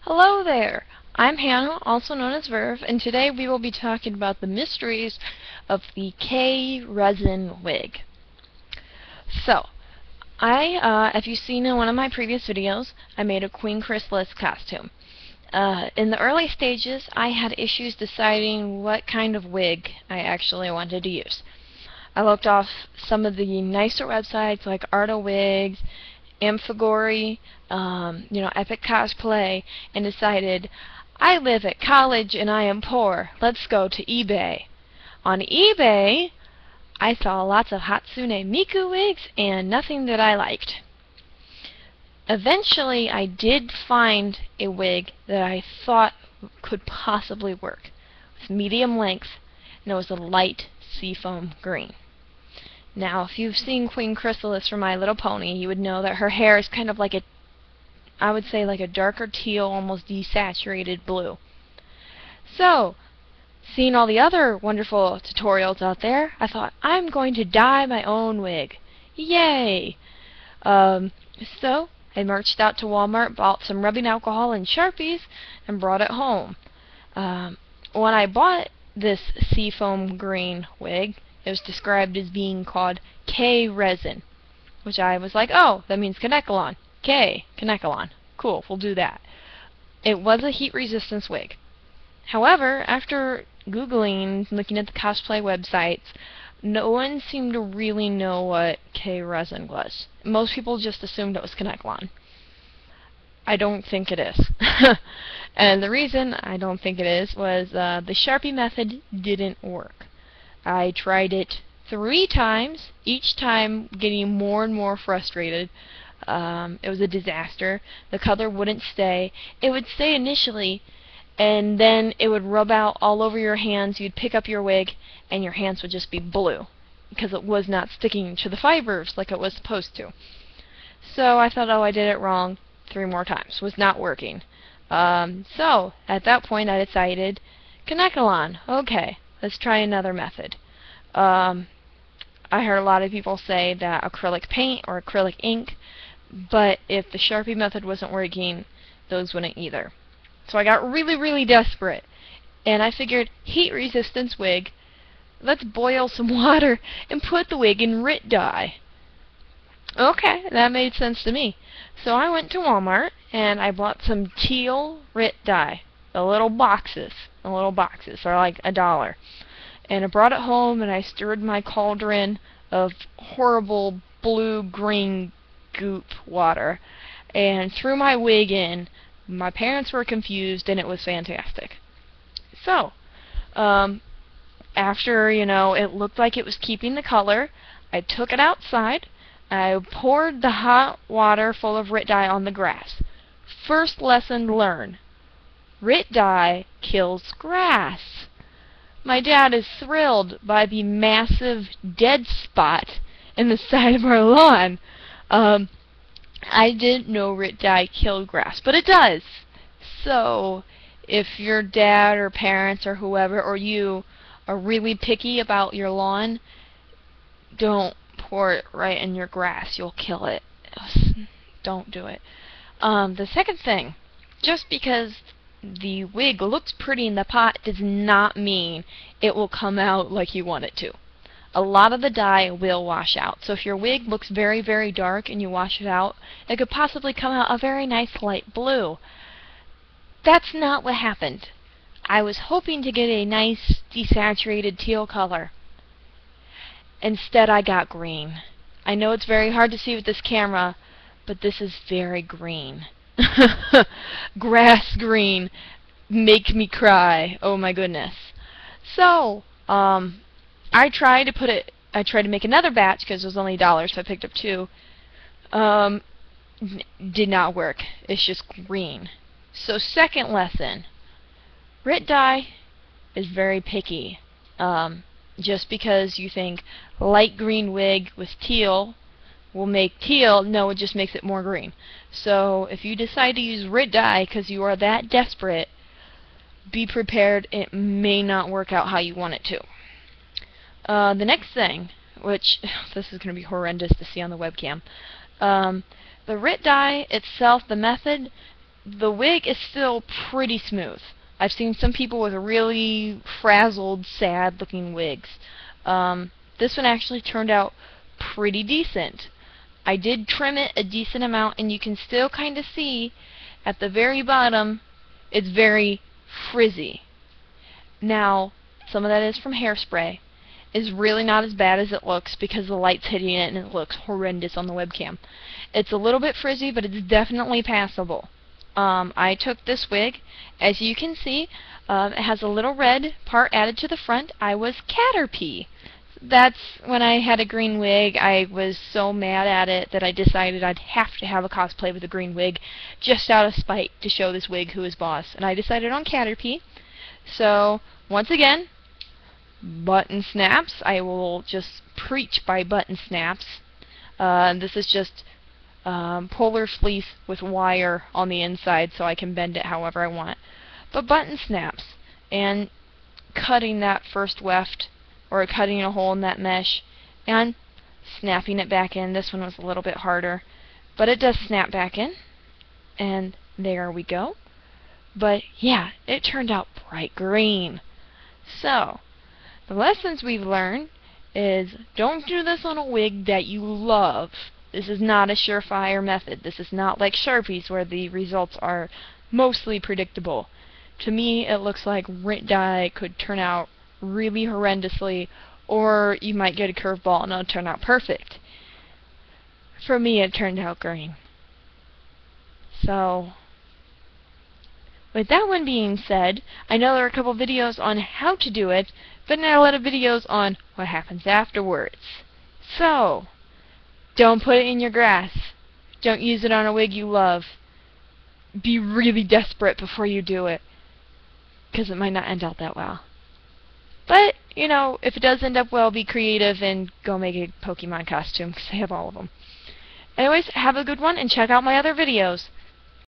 Hello there! I'm Hannah, also known as Verve, and today we will be talking about the mysteries of the K-Resin wig. So, if you've seen in one of my previous videos, I made a Queen Chrysalis costume. In the early stages, I had issues deciding what kind of wig I actually wanted to use. I looked off some of the nicer websites like Arta Wigs, Amphigory, Epic Cosplay, and decided, I live at college and I am poor. Let's go to eBay. On eBay, I saw lots of Hatsune Miku wigs and nothing that I liked. Eventually, I did find a wig that I thought could possibly work. It was medium length, and it was a light seafoam green. Now, if you've seen Queen Chrysalis from My Little Pony, you would know that her hair is kind of like I would say like a darker teal, almost desaturated blue. So, seeing all the other wonderful tutorials out there, I thought, I'm going to dye my own wig. Yay! So, I marched out to Walmart, bought some rubbing alcohol and Sharpies, and brought it home. When I bought this seafoam green wig, it was described as being called K-Resin, which I was like, oh, that means Kanekalon. K, Kanekalon. Cool, we'll do that. It was a heat resistance wig. However, after Googling, looking at the cosplay websites, no one seemed to really know what K-Resin was. Most people just assumed it was Kanekalon. I don't think it is. And the reason I don't think it is was the Sharpie method didn't work. I tried it 3 times, each time getting more and more frustrated. It was a disaster. The color wouldn't stay. It would stay initially, and then it would rub out all over your hands. You'd pick up your wig, and your hands would just be blue, because it was not sticking to the fibers like it was supposed to. So I thought, oh, I did it wrong 3 more times. Was not working. So, at that point, I decided, Kanekalon, okay. Let's try another method. I heard a lot of people say that acrylic paint or acrylic ink, but if the Sharpie method wasn't working, those wouldn't either. So I got really, really desperate, and I figured, heat resistance wig, let's boil some water and put the wig in RIT-Dye. Okay, that made sense to me. So I went to Walmart and I bought some teal RIT-Dye. The little boxes. They're like $1. And I brought it home and I stirred my cauldron of horrible blue-green goop water and threw my wig in. My parents were confused and it was fantastic. So, after, it looked like it was keeping the color, I took it outside. I poured the hot water full of RIT-Dye on the grass. First lesson learned. RIT-Dye kills grass. My dad is thrilled by the massive dead spot in the side of our lawn. I didn't know RIT-Dye killed grass, but it does. So, if your dad or parents or whoever or you are really picky about your lawn, don't pour it right in your grass. You'll kill it. Don't do it. The second thing, just because the wig looks pretty in the pot does not mean it will come out like you want it to. A lot of the dye will wash out. So if your wig looks very, very dark and you wash it out, it could possibly come out a very nice light blue. That's not what happened. I was hoping to get a nice desaturated teal color. Instead, I got green. I know it's very hard to see with this camera, but this is very green. Grass green. Make me cry. Oh my goodness. So, I tried to make another batch because it was only $1, so I picked up 2. Did not work. It's just green. So, second lesson. RIT-Dye is very picky. Just because you think light green wig with teal will make teal, no, it just makes it more green. So if you decide to use RIT-Dye because you are that desperate, be prepared, it may not work out how you want it to. The next thing, which this is going to be horrendous to see on the webcam, the RIT-Dye itself, the method, the wig is still pretty smooth. I've seen some people with really frazzled, sad looking wigs. This one actually turned out pretty decent. I did trim it a decent amount, and you can still kind of see at the very bottom it's very frizzy. Now, some of that is from hairspray. It's really not as bad as it looks because the light's hitting it and it looks horrendous on the webcam. It's a little bit frizzy, but it's definitely passable. I took this wig. As you can see, it has a little red part added to the front. I was Caterpie. That's when I had a green wig. I was so mad at it that I decided I'd have to have a cosplay with a green wig just out of spite to show this wig who is boss. And I decided on Caterpie. So, once again, button snaps. I will just preach by button snaps. This is just polar fleece with wire on the inside so I can bend it however I want. But button snaps and cutting that first weft, or cutting a hole in that mesh and snapping it back in. This one was a little bit harder, but it does snap back in, and there we go. But yeah, it turned out bright green. So the lessons we've learned is don't do this on a wig that you love. This is not a surefire method. This is not like Sharpies where the results are mostly predictable. To me, it looks like RIT-Dyed could turn out really horrendously, or you might get a curveball and it'll turn out perfect. For me, it turned out green. So, with that one being said, I know there are a couple videos on how to do it, but not a lot of videos on what happens afterwards. So, don't put it in your grass. Don't use it on a wig you love. Be really desperate before you do it, because it might not end out that well. But, you know, if it does end up well, be creative and go make a Pokemon costume, because I have all of them. Anyways, have a good one, and check out my other videos.